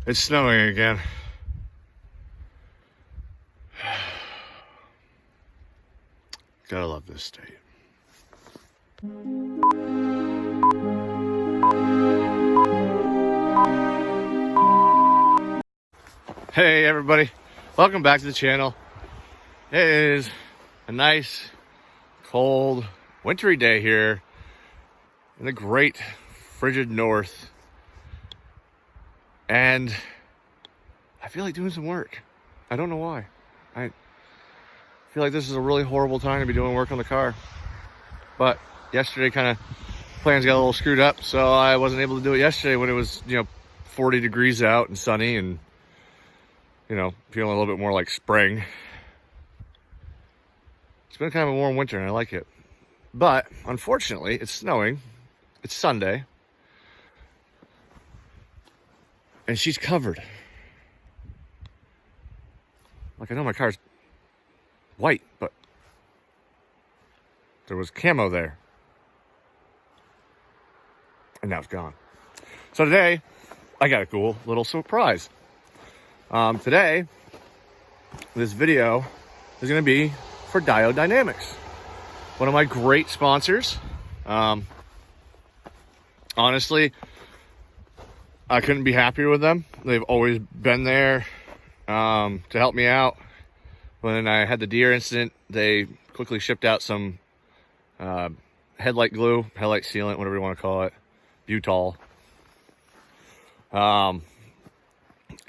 It's snowing again. Gotta love this state. Hey everybody, welcome back to the channel. It is a nice, cold, wintry day here in the great frigid north. And I feel like doing some work. I don't know why. I feel like this is a really horrible time to be doing work on the car. But yesterday plans got a little screwed up, so I wasn't able to do it yesterday when it was, 40 degrees out and sunny and, feeling a little bit more like spring. It's been kind of a warm winter and I like it. But unfortunately, it's snowing. It's Sunday. And she's covered. Like, I know my car's white, but there was camo there. And now it's gone. So today, I got a cool little surprise. Today, this video is going to be for Diode Dynamics. One of my great sponsors. Honestly, I couldn't be happier with them. They've always been there to help me out. When I had the deer incident, they quickly shipped out some headlight glue, headlight sealant, whatever you want to call it, Butol.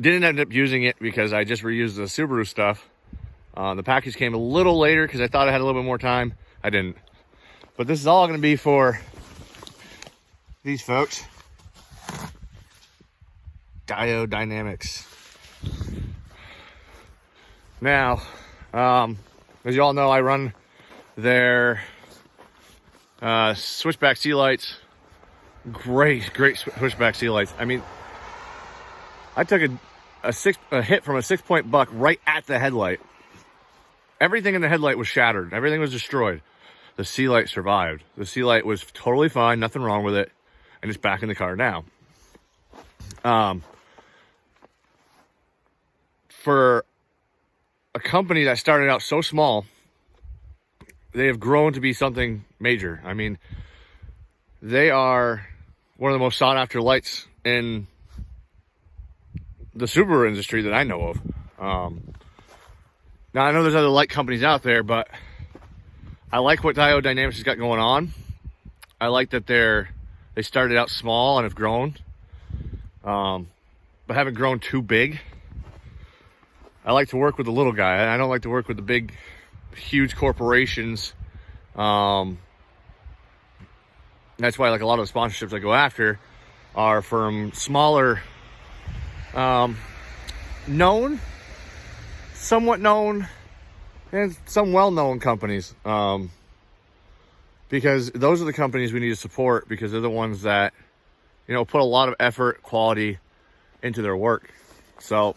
Didn't end up using it because I just reused the Subaru stuff. The package came a little later because I thought I had a little bit more time. I didn't. But this is all going to be for these folks. Diode Dynamics. Now, as you all know, I run their switchback sea lights. Great switchback sea lights. I mean, I took a hit from a 6-point buck right at the headlight. Everything in the headlight was shattered. Everything was destroyed. The sea light survived. The sea light was totally fine. Nothing wrong with it. And it's back in the car now. For a company that started out so small, they have grown to be something major. I mean, they are one of the most sought after lights in the Subaru industry that I know of. Now I know there's other light companies out there, but I like what Diode Dynamics has got going on. I like that they started out small and have grown, but haven't grown too big. I like to work with the little guy. I don't like to work with the big, huge corporations. That's why, like, a lot of the sponsorships I go after are from smaller, known, somewhat known, and some well-known companies. Because those are the companies we need to support, because they're the ones that, put a lot of effort, quality into their work. So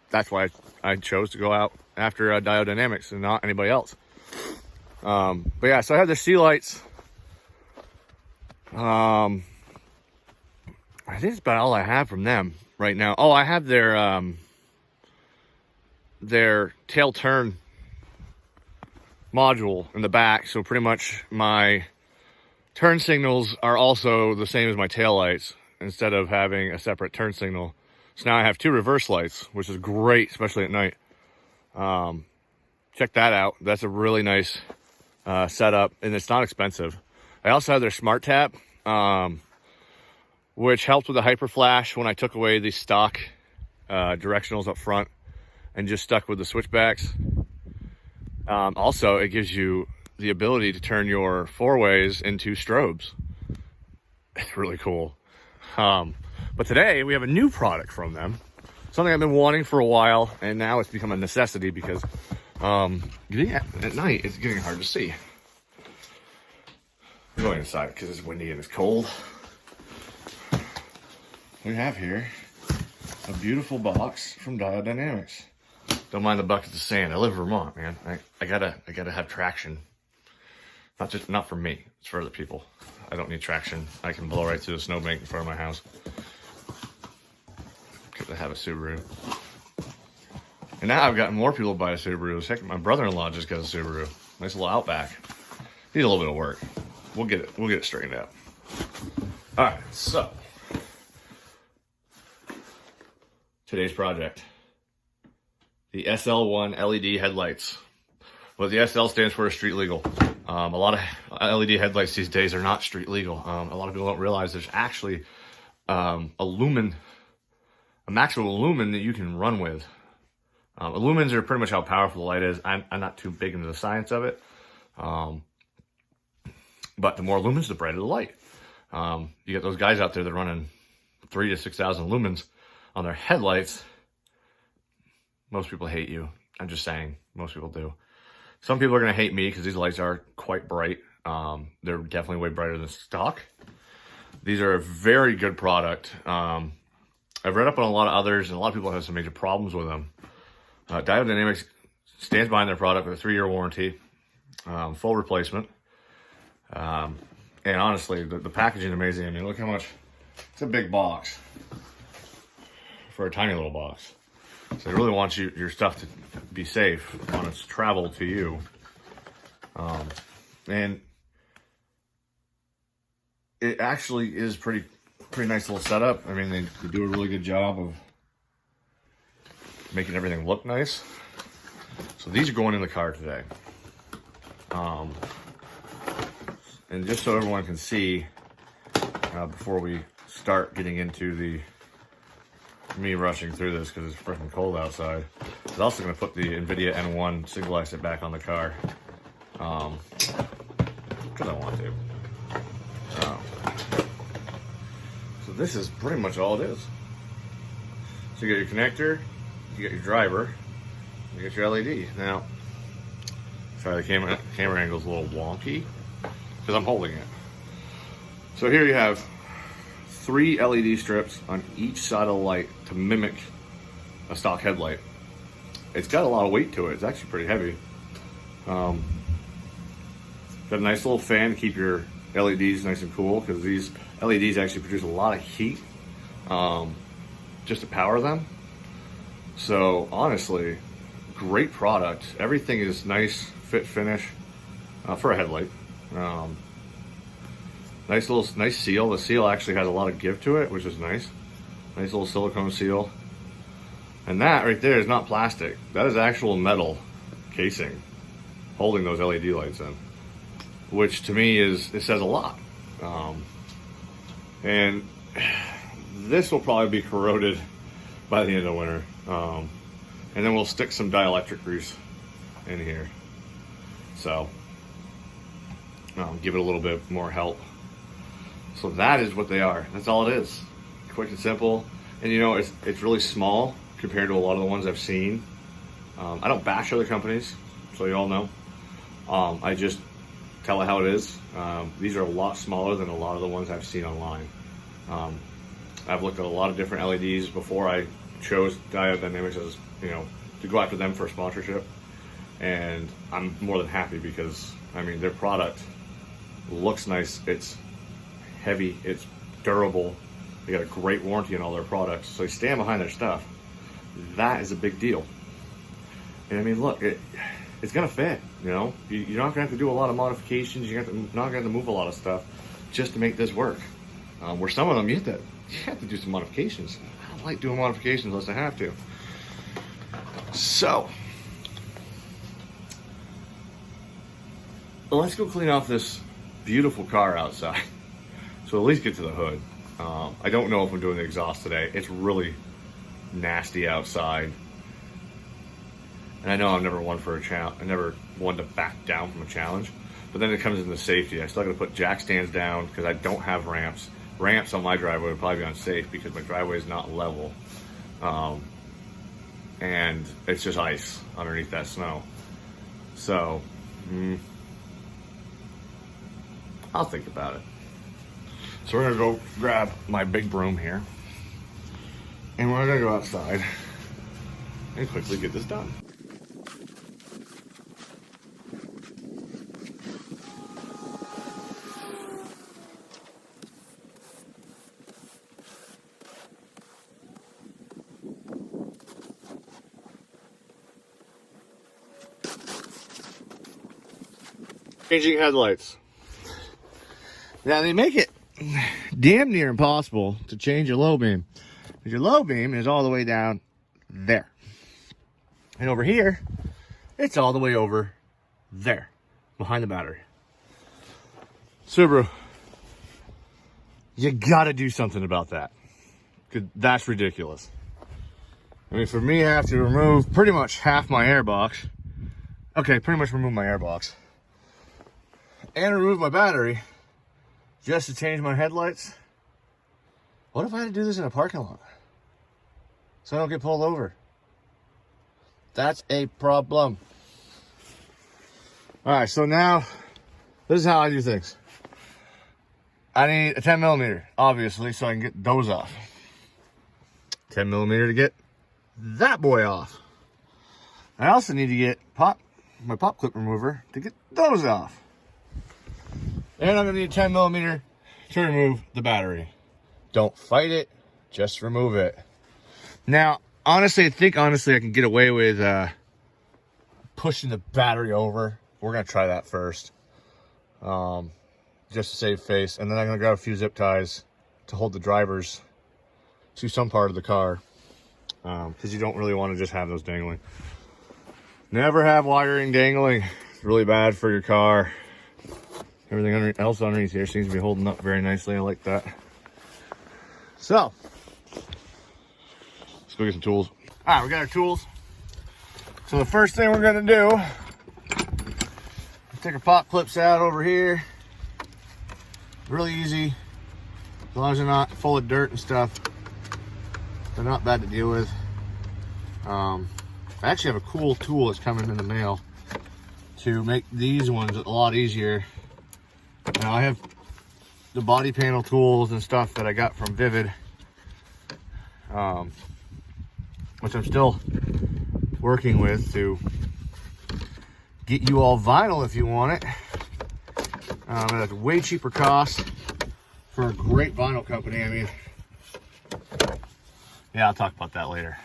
that's why I chose to go out after Diode Dynamics and not anybody else. But yeah, so I have their sea lights. I think it's about all I have from them right now. Oh, I have their tail turn module in the back. So pretty much my turn signals are also the same as my tail lights, instead of having a separate turn signal. So now I have 2 reverse lights, which is great, especially at night. Check that out. That's a really nice setup, and it's not expensive. I also have their smart tap, which helped with the hyper flash when I took away the stock directionals up front and just stuck with the switchbacks. Also, it gives you the ability to turn your 4-ways into strobes. It's really cool. But today we have a new product from them, something I've been wanting for a while, and now it's become a necessity because at night it's getting hard to see. I'm going inside because it's windy and it's cold. We have here a beautiful box from Diode Dynamics. Don't mind the buckets of sand. I live in Vermont, man. I gotta have traction. Not for me. It's for other people. I don't need traction. I can blow right through the snowbank in front of my house. because I have a Subaru. And now I've gotten more people to buy a Subaru. Heck, my brother-in-law just got a Subaru. Nice little Outback. Needs a little bit of work. We'll get it straightened out. All right, so today's project. The SL1 LED headlights. What the SL stands for is street legal. A lot of LED headlights these days are not street legal. A lot of people don't realize there's actually a maximum lumen that you can run with. Lumens are pretty much how powerful the light is. I'm not too big into the science of it. But the more lumens, the brighter the light. You get those guys out there that are running 3,000 to 6,000 lumens on their headlights. Most people hate you. I'm just saying, most people do. Some people are going to hate me because these lights are quite bright. They're definitely way brighter than stock. These are a very good product. I've read up on a lot of others, and a lot of people have some major problems with them. Diode Dynamics stands behind their product with a 3-year warranty, full replacement. And honestly, the packaging is amazing. I mean, look how much, it's a big box for a tiny little box. So they really want your stuff to be safe on its travel to you. And it actually is pretty nice little setup. I mean, they do a really good job of making everything look nice. So these are going in the car today. And just so everyone can see, before we start getting into me rushing through this because it's freaking cold outside, I was also going to put the NVIDIA N1 single exit back on the car, because I want to. So this is pretty much all it is. So you got your connector, you got your driver, you got your LED. Now, sorry, the camera angle is a little wonky because I'm holding it. So here you have 3 LED strips on each side of the light to mimic a stock headlight. It's got a lot of weight to it. It's actually pretty heavy. Got a nice little fan to keep your LEDs nice and cool, because these LEDs actually produce a lot of heat just to power them. So honestly, great product. Everything is nice fit finish for a headlight. Nice seal. The seal actually has a lot of give to it, which is nice. Nice little silicone seal. And that right there is not plastic. That is actual metal casing holding those LED lights in, which to me it says a lot. And this will probably be corroded by the end of winter. And then we'll stick some dielectric grease in here. So give it a little bit more help. So that is what they are. That's all it is. Quick and simple. And you know, it's really small compared to a lot of the ones I've seen. I don't bash other companies, so you all know. I just tell it how it is. These are a lot smaller than a lot of the ones I've seen online. I've looked at a lot of different LEDs before I chose Diode Dynamics as, to go after them for sponsorship. And I'm more than happy because, I mean, their product looks nice. It's heavy, it's durable. They got a great warranty on all their products, so they stand behind their stuff. That is a big deal. And I mean, look, it's gonna fit. You're not gonna have to do a lot of modifications. You're not gonna have to move a lot of stuff just to make this work. Where some of them you have to do some modifications. I don't like doing modifications unless I have to. So let's go clean off this beautiful car outside. So at least get to the hood. I don't know if I'm doing the exhaust today. It's really nasty outside. And I know I'm never one for a challenge. I never one to back down from a challenge. But then it comes into safety. I still got to put jack stands down because I don't have ramps. Ramps on my driveway would probably be unsafe because my driveway is not level. And it's just ice underneath that snow. So, I'll think about it. So we're gonna go grab my big broom here, and we're gonna go outside and quickly get this done. Changing headlights. Now they make it damn near impossible to change your low beam, because your low beam is all the way down there, and over here it's all the way over there behind the battery. Subaru, you gotta do something about that, because that's ridiculous. I mean, for me, I have to remove pretty much half my airbox. Okay, pretty much remove my airbox and remove my battery just to change my headlights. What if I had to do this in a parking lot so I don't get pulled over? That's a problem. All right, so now this is how I do things. I need a 10 millimeter, obviously, so I can get those off. 10 millimeter to get that boy off. I also need to get my pop clip remover to get those off. And I'm gonna need a 10 millimeter to remove the battery. Don't fight it, just remove it. Now, honestly, I think I can get away with pushing the battery over. We're gonna try that first, just to save face. And then I'm gonna grab a few zip ties to hold the drivers to some part of the car, because you don't really want to just have those dangling. Never have wiring dangling. It's really bad for your car. Everything else underneath here seems to be holding up very nicely. I like that. So, let's go get some tools. All right, we got our tools. So the first thing we're gonna do, take our pop clips out over here. Really easy, as long as they're not full of dirt and stuff. They're not bad to deal with. I actually have a cool tool that's coming in the mail to make these ones a lot easier. Now I have the body panel tools and stuff that I got from Vivid, which I'm still working with to get you all vinyl if you want it. At a way cheaper cost for a great vinyl company. I mean, yeah, I'll talk about that later.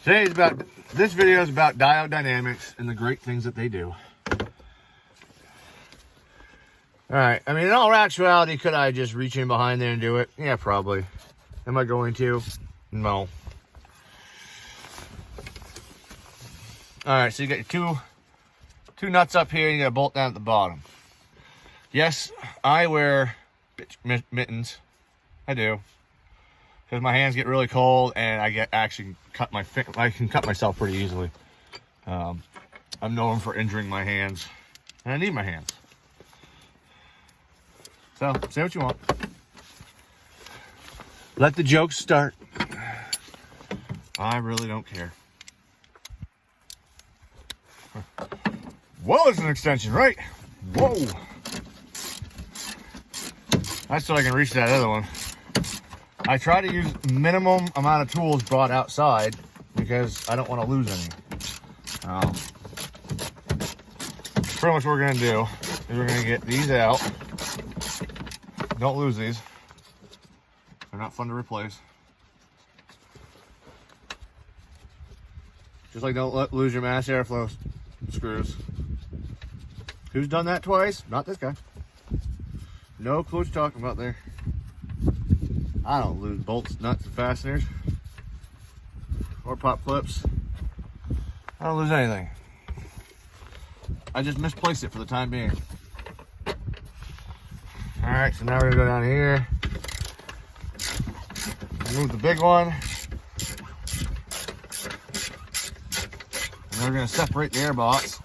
This video is about Diode Dynamics and the great things that they do. All right, I mean, in all actuality, could I just reach in behind there and do it? Yeah, probably. Am I going to? No. All right, so you got your two nuts up here, you got a bolt down at the bottom. Yes, I wear mittens. I do. Because my hands get really cold and I can cut myself pretty easily. I'm known for injuring my hands, and I need my hands. So, say what you want. Let the jokes start. I really don't care. Whoa, it's an extension, right? Whoa. That's so I can reach that other one. I try to use minimum amount of tools brought outside because I don't want to lose any. Pretty much what we're going to do is we're going to get these out. Don't lose these. They're not fun to replace. Just like don't lose your mass airflow screws. Who's done that twice? Not this guy. No clue what you're talking about there. I don't lose bolts, nuts, and fasteners. Or pop clips. I don't lose anything. I just misplaced it for the time being. Alright, so now we're gonna go down here. Remove the big one. And then we're gonna separate the airbox.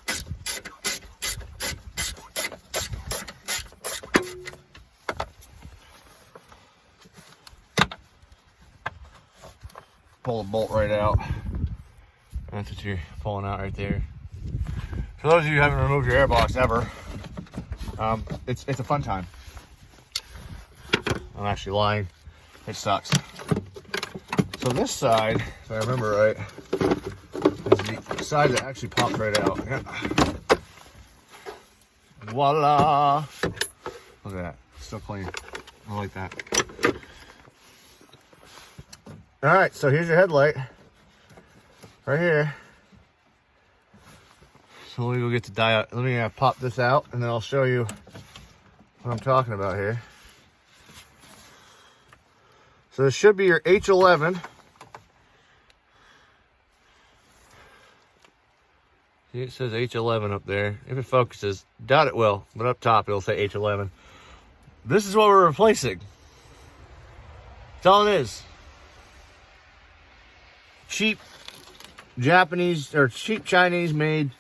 Pull the bolt right out. That's what you're pulling out right there. For those of you who haven't removed your airbox ever, it's a fun time. I'm actually lying. It sucks. So this side, if I remember right, is the side that actually pops right out. Yeah. Voila! Look at that. Still clean. I like that. Alright, so here's your headlight. Right here. So let me go get the diode. Let me pop this out, and then I'll show you what I'm talking about here. So this should be your H11. See, it says H11 up there. If it focuses, doubt it will, but up top it'll say H11. This is what we're replacing. That's all it is. Cheap Japanese or cheap Chinese made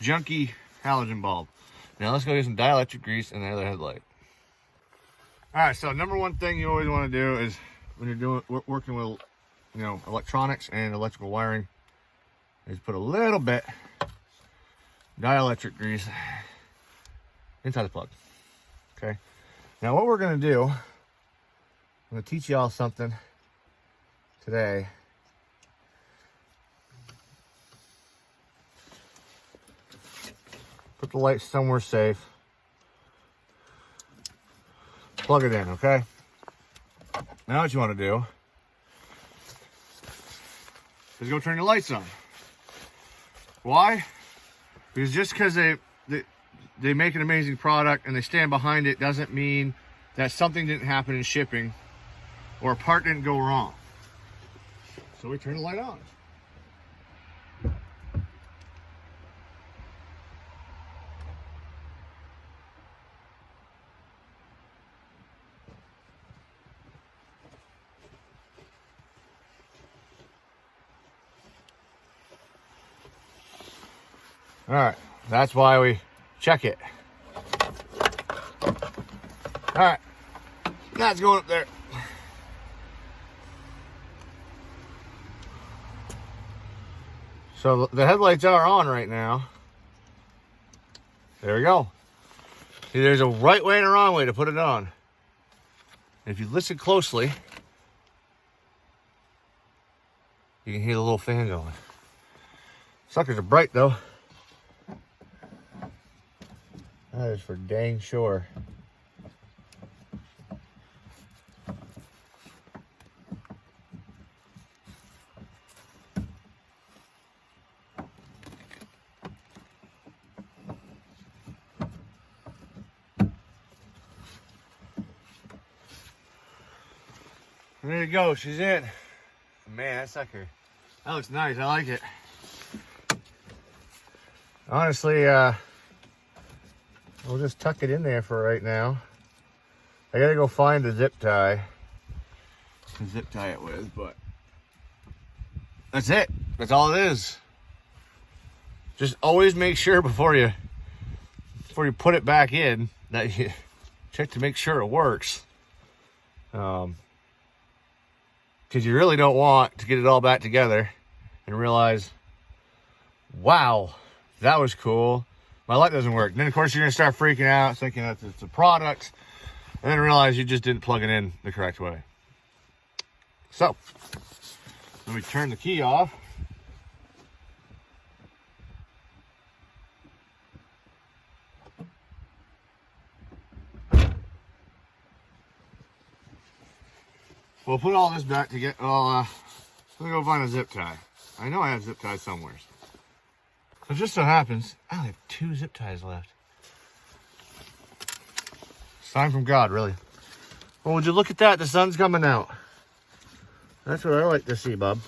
junky halogen bulb. Now let's go get some dielectric grease and the other headlight. All right, so number one thing you always want to do is when you're working with, you know, electronics and electrical wiring, is put a little bit dielectric grease inside the plug. Okay. Now what we're gonna do, I'm gonna teach y'all something today. Put the light somewhere safe. Plug it in, okay? Now what you want to do is go turn your lights on. Why? Because just because they make an amazing product and they stand behind it doesn't mean that something didn't happen in shipping or a part didn't go wrong. So we turn the light on. All right, that's why we check it. All right, that's going up there. So the headlights are on right now. There we go. See, there's a right way and a wrong way to put it on. If you listen closely, you can hear the little fan going. Suckers are bright though. That is for dang sure. There you go, she's in. Man, that sucker, that looks nice, I like it. Honestly, we'll just tuck it in there for right now. I gotta go find the zip tie to zip tie it with, but that's it. That's all it is. Just always make sure before you put it back in that you check to make sure it works. Because you really don't want to get it all back together and realize, wow, that was cool. My light doesn't work. And then of course you're gonna start freaking out, thinking that it's a product, and then realize you just didn't plug it in the correct way. So, let me turn the key off. We'll put all this back to get, let me go find a zip tie. I know I have zip ties somewhere. It just so happens, I only have 2 zip ties left. Sign from God, really. Well, would you look at that? The sun's coming out. That's what I like to see, bub.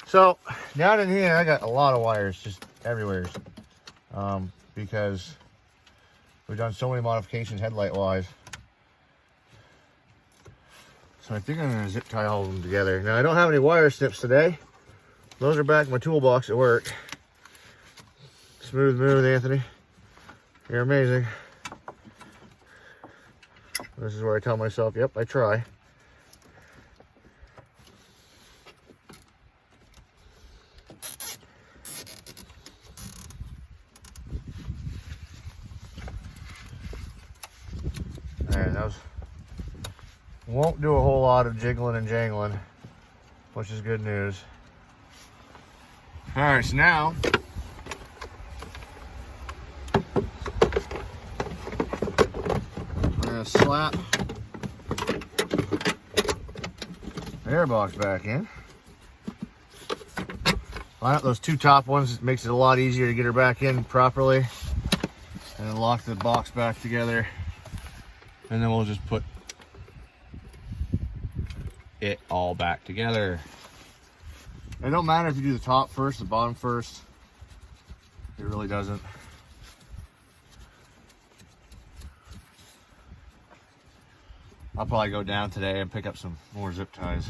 So, down in here, I got a lot of wires just everywhere. Because we've done so many modifications headlight-wise. So I think I'm gonna zip tie all of them together. Now, I don't have any wire snips today. Those are back in my toolbox at work. Smooth move, Anthony. You're amazing. This is where I tell myself, yep, I try. Alright, those won't do a whole lot of jiggling and jangling, which is good news. All right, so now I'm gonna slap the air box back in. line up those two top ones. It makes it a lot easier to get her back in properly. And then lock the box back together. And then we'll just put it all back together. It don't matter if you do the top first, the bottom first. It really doesn't. I'll probably go down today and pick up some more zip ties.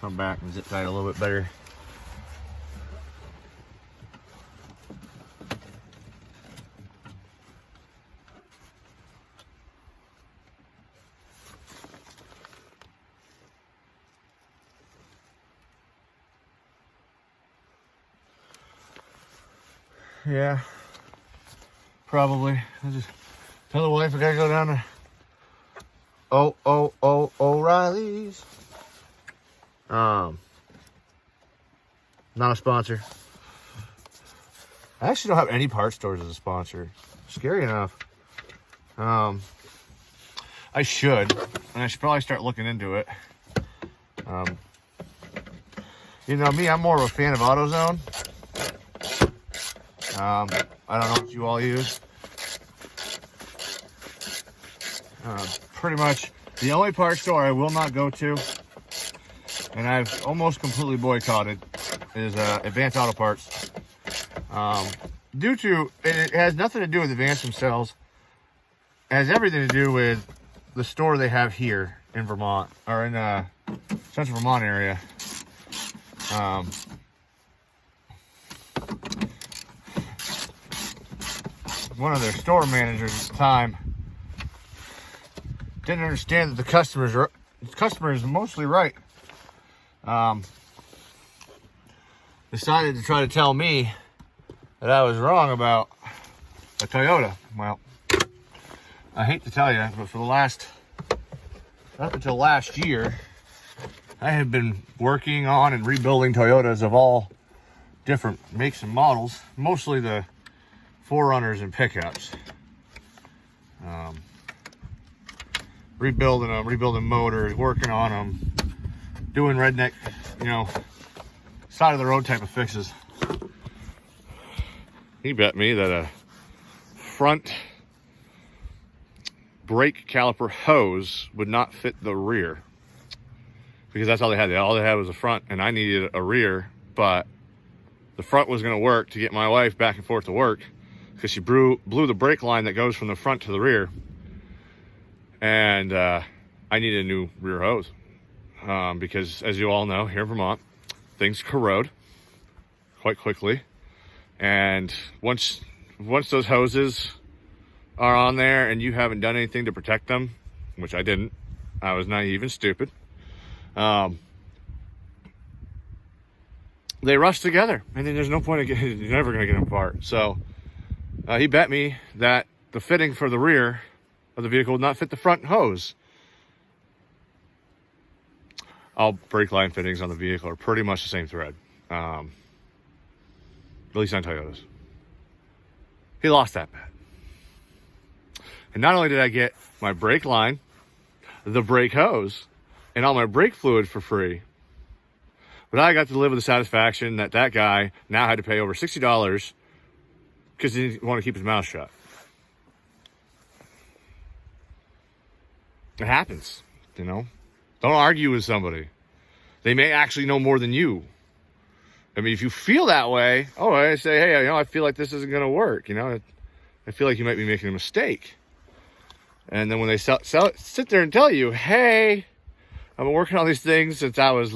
Come back and zip tie it a little bit better. Yeah, probably. I just tell the wife I gotta go down to O'Reilly's. Not a sponsor. I actually don't have any parts stores as a sponsor. Scary enough. I should, and I should probably start looking into it. You know me, I'm more of a fan of AutoZone. I don't know what you all use. Pretty much the only parts store I will not go to, and I've almost completely boycotted, is Advanced Auto Parts. Due to, it has nothing to do with Advanced themselves. It has everything to do with the store they have here in Vermont, or in Central Vermont area. One of their store managers at the time didn't understand that the customer is mostly right. Decided to try to tell me that I was wrong about a Toyota. Well, I hate to tell you, but for the up until last year, I have been working on and rebuilding Toyotas of all different makes and models, mostly the 4Runners and pickups. Rebuilding them, rebuilding motors, working on them, doing redneck, side of the road type of fixes. He bet me that a front brake caliper hose would not fit the rear, because that's all they had. All they had was a front, and I needed a rear, but the front was going to work to get my wife back and forth to work, because she blew the brake line that goes from the front to the rear, and I needed a new rear hose, because as you all know, here in Vermont, things corrode quite quickly, and once those hoses are on there and you haven't done anything to protect them, which I didn't, I was naive and stupid, they rust together, and then there's no point you're never going to get them apart. So he bet me that the fitting for the rear of the vehicle would not fit the front hose. All brake line fittings on the vehicle are pretty much the same thread, at least on Toyotas. He lost that bet. And not only did I get my brake line, the brake hose, and all my brake fluid for free, but I got to live with the satisfaction that that guy now had to pay over $60 because he didn't want to keep his mouth shut. It happens, Don't argue with somebody. They may actually know more than you. I mean, if you feel that way, I say, hey, I feel like this isn't going to work. I feel like you might be making a mistake. And then when they sit there and tell you, hey, I've been working on these things since I was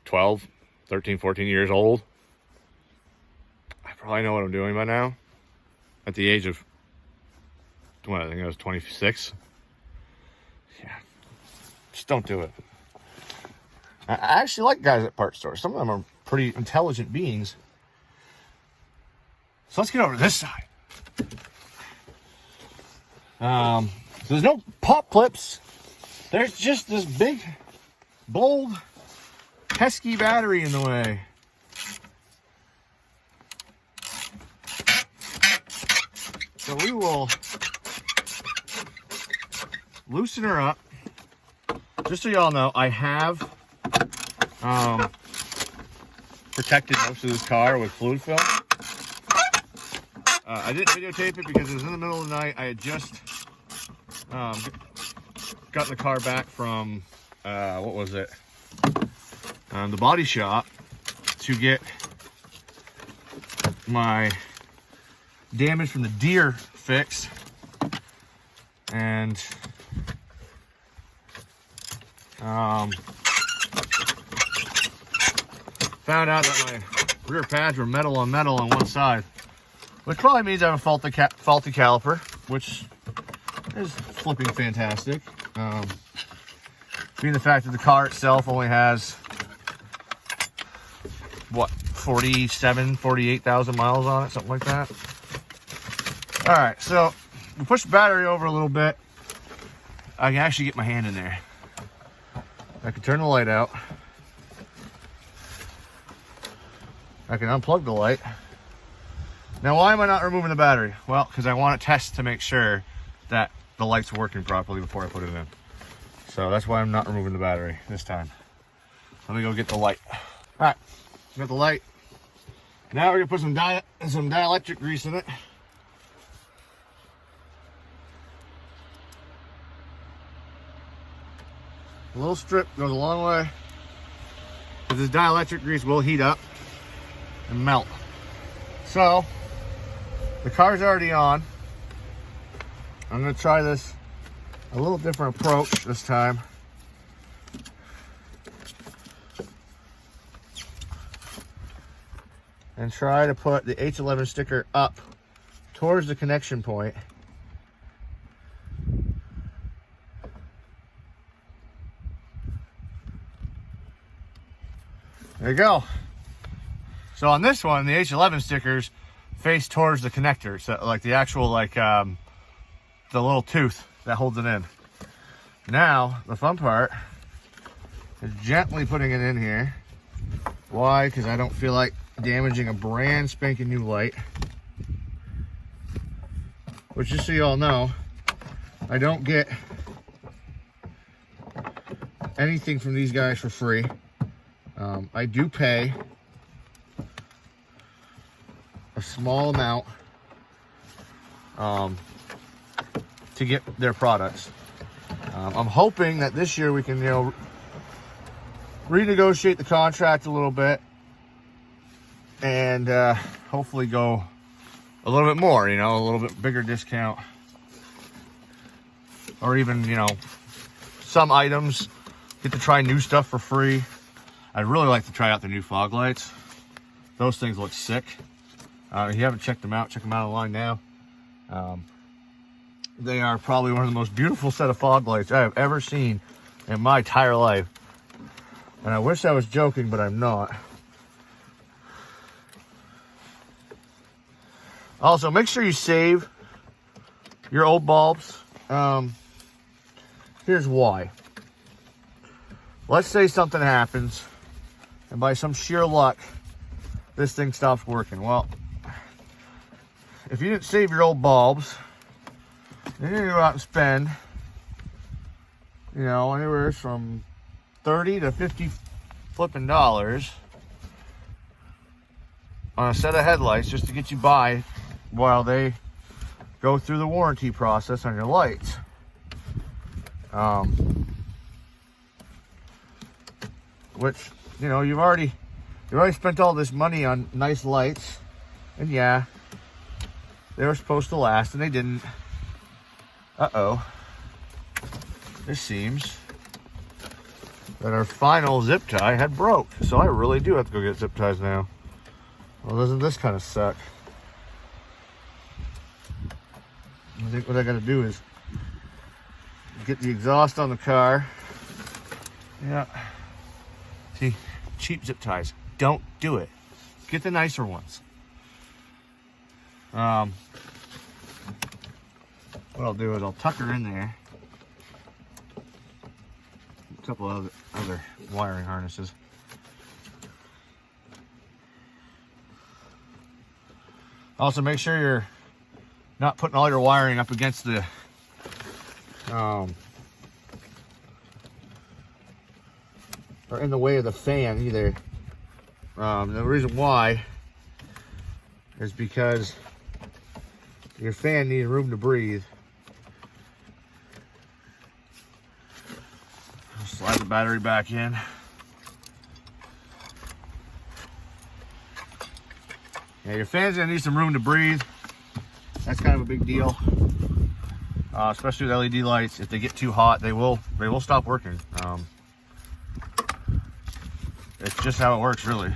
12, 13, 14 years old. I probably know what I'm doing by now. At the age of, I think I was 26. Yeah, just don't do it. I actually like guys at parts stores. Some of them are pretty intelligent beings. So let's get over to this side. There's no pop clips. There's just this big, bold, pesky battery in the way. So we will loosen her up. Just so y'all know, I have protected most of this car with fluid film. I didn't videotape it because it was in the middle of the night. I had just gotten the car back from, what was it? The body shop to get my damage from the deer fixed. And found out that my rear pads were metal on one side, which probably means I have a faulty caliper, which is flipping fantastic. Being the fact that the car itself only has, what, 48,000 miles on it, something like that. All right, so we push the battery over a little bit. I can actually get my hand in there. I can turn the light out. I can unplug the light. Now, why am I not removing the battery? Well, because I want to test to make sure that the light's working properly before I put it in. So that's why I'm not removing the battery this time. Let me go get the light. All right, got the light. Now we're gonna put some dielectric grease in it. A little strip goes a long way, because this dielectric grease will heat up and melt. So the car's already on. I'm going to try this a little different approach this time. And try to put the H11 sticker up towards the connection point. There you go. So on this one, the H11 stickers face towards the connector, so like the actual, like the little tooth that holds it in. Now the fun part is gently putting it in here. Why? Because I don't feel like damaging a brand spanking new light. Which, just so you all know, I don't get anything from these guys for free. I do pay a small amount to get their products. I'm hoping that this year we can, renegotiate the contract a little bit and hopefully go a little bit more, a little bit bigger discount, or even, some items get to try new stuff for free. I'd really like to try out the new fog lights. Those things look sick. If you haven't checked them out, check them out online now. They are probably one of the most beautiful set of fog lights I have ever seen in my entire life. And I wish I was joking, but I'm not. Also, make sure you save your old bulbs. Here's why. Let's say something happens, and by some sheer luck, this thing stops working. Well, if you didn't save your old bulbs, then you're gonna go out and spend, anywhere from $30 to $50 flipping dollars on a set of headlights just to get you by while they go through the warranty process on your lights. Which, you've already spent all this money on nice lights, and yeah, they were supposed to last, and they didn't. This seems that our final zip tie had broke, so I really do have to go get zip ties now. Well, doesn't this kind of suck? I think what I gotta do is get the exhaust on the car. Yeah. See, cheap zip ties. Don't do it. Get the nicer ones. What I'll do is I'll tuck her in there. A couple of other wiring harnesses. Also, make sure you're not putting all your wiring up against the are in the way of the fan either. The reason why is because your fan needs room to breathe. Slide the battery back in. Yeah, your fan's gonna need some room to breathe. That's kind of a big deal, especially with LED lights. If they get too hot, they will stop working. It's just how it works, really.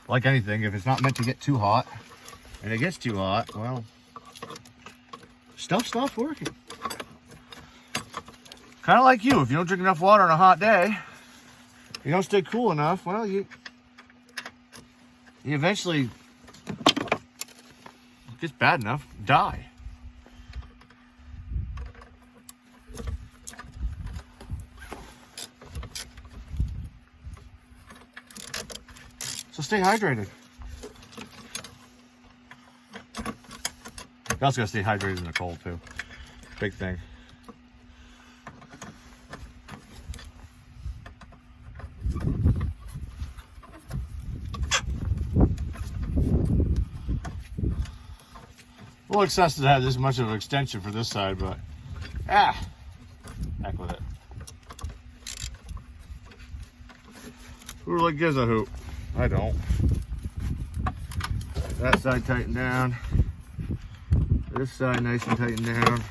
Like anything, if it's not meant to get too hot, and it gets too hot, well, stuff stops working. Kind of like you, if you don't drink enough water on a hot day, you don't stay cool enough, well, you eventually, it gets bad enough, die. So stay hydrated. You also gotta stay hydrated in the cold too. Big thing. A little excessive to have this much of an extension for this side, but heck with it. Who really gives a hoot? I don't. That side tightened down. This side nice and tightened down.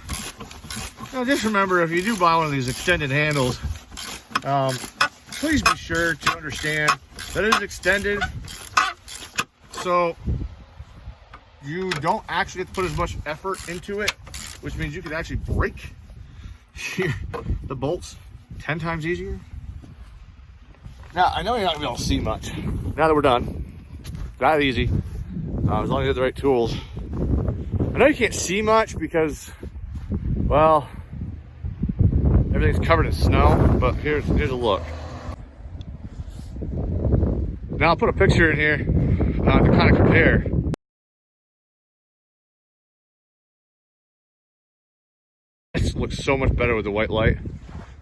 Now just remember, if you do buy one of these extended handles, please be sure to understand that it is extended, so you don't actually have to put as much effort into it, which means you can actually break the bolts 10 times easier. Now, I know you're not gonna be able to see much. Now that we're done, that easy, as long as you have the right tools. I know you can't see much because, well, everything's covered in snow, but here's a look. Now I'll put a picture in here to kind of compare. This looks so much better with the white light.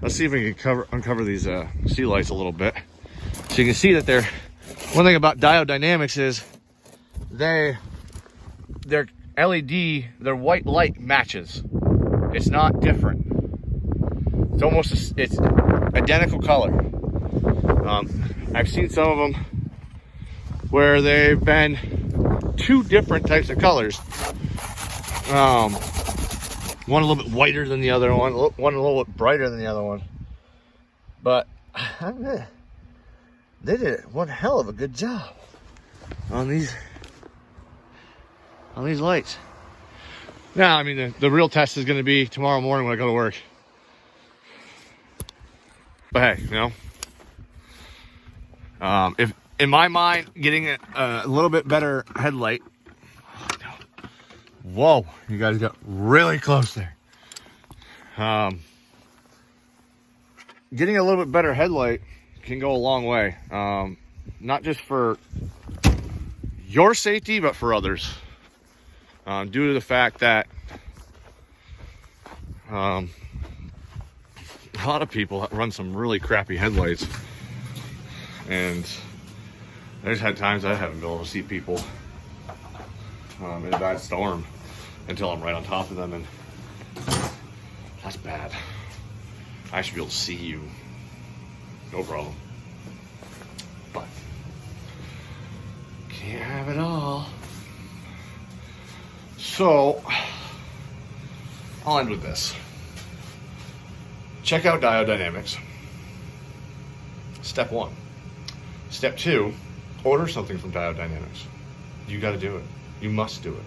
Let's see if we can uncover these sea lights a little bit. So you can see that one thing about Diode Dynamics is their LED, their white light matches. It's not different. It's identical color. I've seen some of them where they've been two different types of colors. One a little bit whiter than the other one a little bit brighter than the other one. But they did one hell of a good job on these lights. Now, I mean, the real test is going to be tomorrow morning when I go to work. But hey, you know, if in my mind, getting a little bit better headlight. Whoa, you guys got really close there. Getting a little bit better headlight can go a long way. Not just for your safety, but for others. Due to the fact that a lot of people run some really crappy headlights. And there's had times I haven't been able to see people in a bad storm until I'm right on top of them, and that's bad. I should be able to see you, no problem. But can't have it all. So I'll end with this. Check out Diode Dynamics. Step 1. Step 2, order something from Diode Dynamics. You got to do it. You must do it.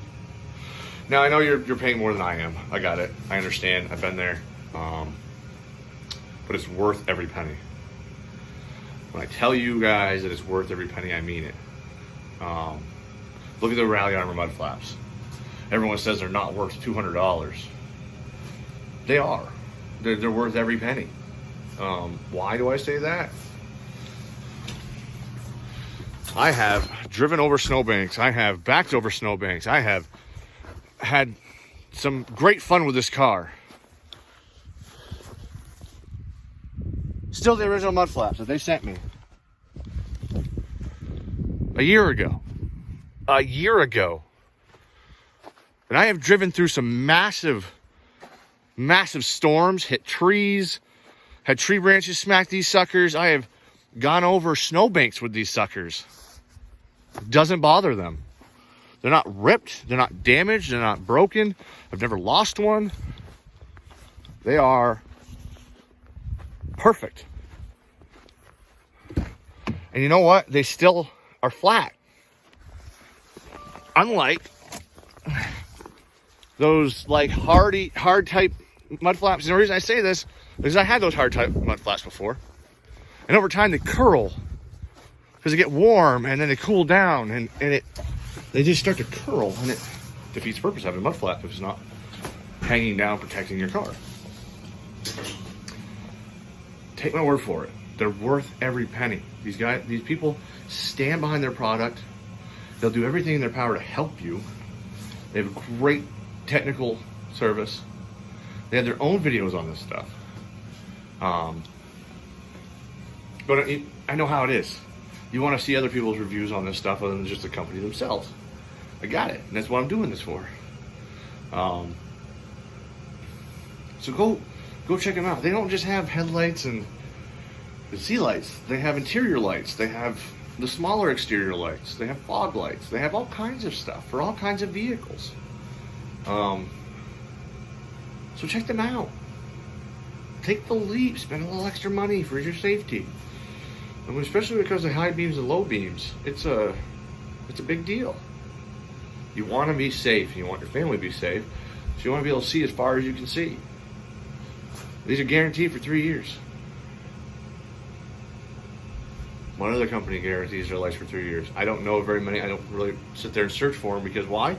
Now, I know you're paying more than I am. I got it. I understand. I've been there. But it's worth every penny. When I tell you guys that it's worth every penny, I mean it. Look at the Rally Armor mud flaps. Everyone says they're not worth $200. They are. They're worth every penny. Why do I say that? I have driven over snowbanks. I have backed over snowbanks. I have had some great fun with this car. Still the original mud flaps that they sent me a year ago. A year ago. And I have driven through some massive storms, hit trees, had tree branches smack these suckers. I have gone over snowbanks with these suckers. It doesn't bother them. They're not ripped, they're not damaged, they're not broken. I've never lost one. They are perfect. And you know what? They still are flat. Unlike those like hard type mud flaps. And the reason I say this is I had those hard type mud flaps before. And over time they curl because they get warm and then they cool down and they just start to curl, and it defeats the purpose of having a mud flap if it's not hanging down protecting your car. Take my word for it. They're worth every penny. These people stand behind their product. They'll do everything in their power to help you. They have a great technical service. They have their own videos on this stuff. But I know how it is. You want to see other people's reviews on this stuff other than just the company themselves. I got it, and that's what I'm doing this for. So go check them out. They don't just have headlights and sea lights. They have interior lights. They have the smaller exterior lights. They have fog lights. They have all kinds of stuff for all kinds of vehicles. So check them out. Take the leap. Spend a little extra money for your safety. I mean, especially because of high beams and low beams, it's a big deal. You want to be safe. You want your family to be safe. So you want to be able to see as far as you can see. These are guaranteed for 3 years. One other company guarantees their lights for 3 years. I don't know very many. I don't really sit there and search for them because why?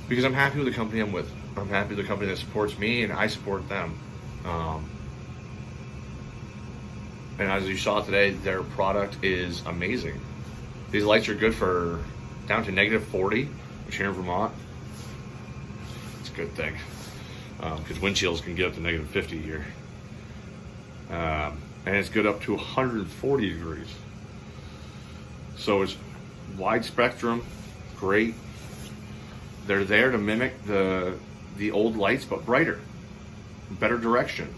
Because I'm happy with the company I'm with. I'm happy with the company that supports me, and I support them. And as you saw today, their product is amazing. These lights are good for down to -40, which here in Vermont, it's a good thing. Because windshields can get up to -50 here. And it's good up to 140 degrees. So it's wide spectrum, great. They're there to mimic the old lights, but brighter, better direction.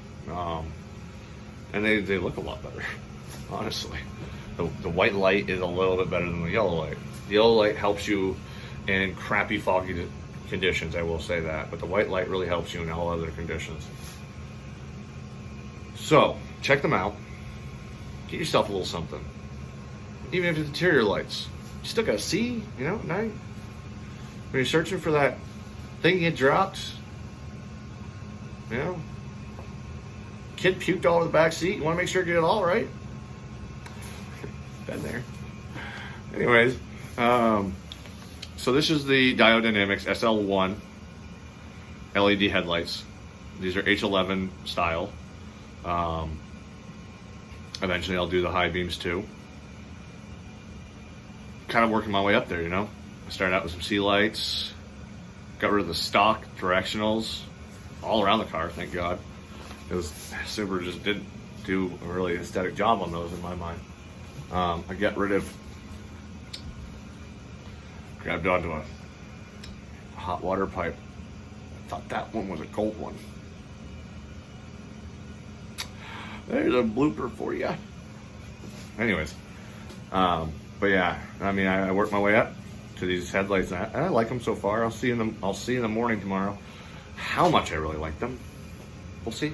And they look a lot better, honestly. The white light is a little bit better than the yellow light. The yellow light helps you in crappy, foggy conditions, I will say that. But the white light really helps you in all other conditions. So, check them out. Get yourself a little something. Even if it's interior lights. You still gotta see, you know, at night. When you're searching for that thing you dropped, you know, kid puked all over the back seat. You want to make sure you get it all right. Been there. Anyways, so this is the Diode Dynamics SL1 LED headlights. These are H11 style. Eventually I'll do the high beams too. Kind of working my way up there, you know. I started out with some sea lights, got rid of the stock directionals all around the car, thank God. It was Subaru just didn't do a really aesthetic job on those in my mind. I got rid of, grabbed onto a hot water pipe. I thought that one was a cold one. There's a blooper for you. Anyways, but yeah, I mean, I worked my way up to these headlights, and I like them so far. I'll see in the morning tomorrow how much I really like them. We'll see.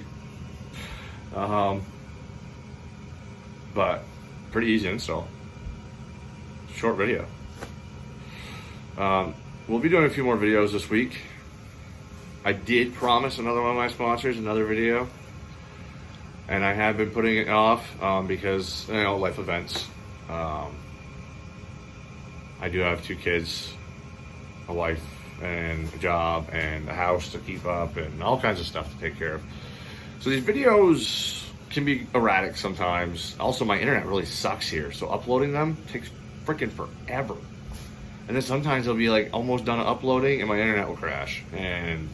But pretty easy to install. Short video. We'll be doing a few more videos this week. I did promise another one of my sponsors another video, and I have been putting it off because, you know, life events. I do have 2 kids, a wife, and a job, and a house to keep up, and all kinds of stuff to take care of. So these videos can be erratic sometimes. Also, my internet really sucks here, so uploading them takes freaking forever. And then sometimes they'll be like almost done uploading and my internet will crash, and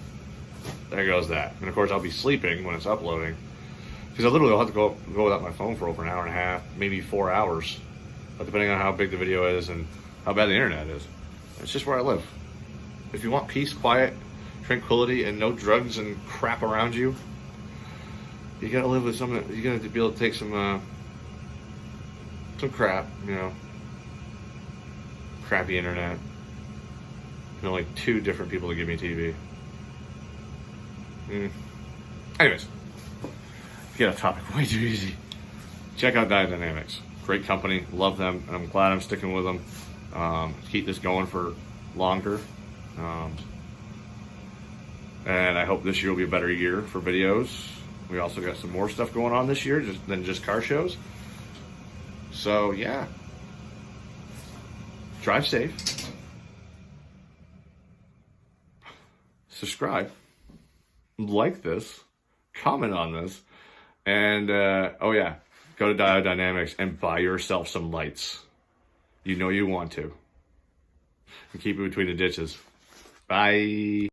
there goes that. And of course I'll be sleeping when it's uploading. Because I literally will have to go without my phone for over an hour and a half, maybe 4 hours, but depending on how big the video is and how bad the internet is. It's just where I live. If you want peace, quiet, tranquility, and no drugs and crap around you, you gotta live with something. You gotta be able to take some crap, you know, crappy internet. And only 2 different people to give me TV. Anyways, get off topic way too easy. Check out Diode Dynamics. Great company, love them, and I'm glad I'm sticking with them. Keep this going for longer. And I hope this year will be a better year for videos. We also got some more stuff going on this year than just car shows. So yeah, drive safe, subscribe, like this, comment on this, and oh yeah, go to Diode Dynamics and buy yourself some lights. You know you want to. And keep it between the ditches. Bye.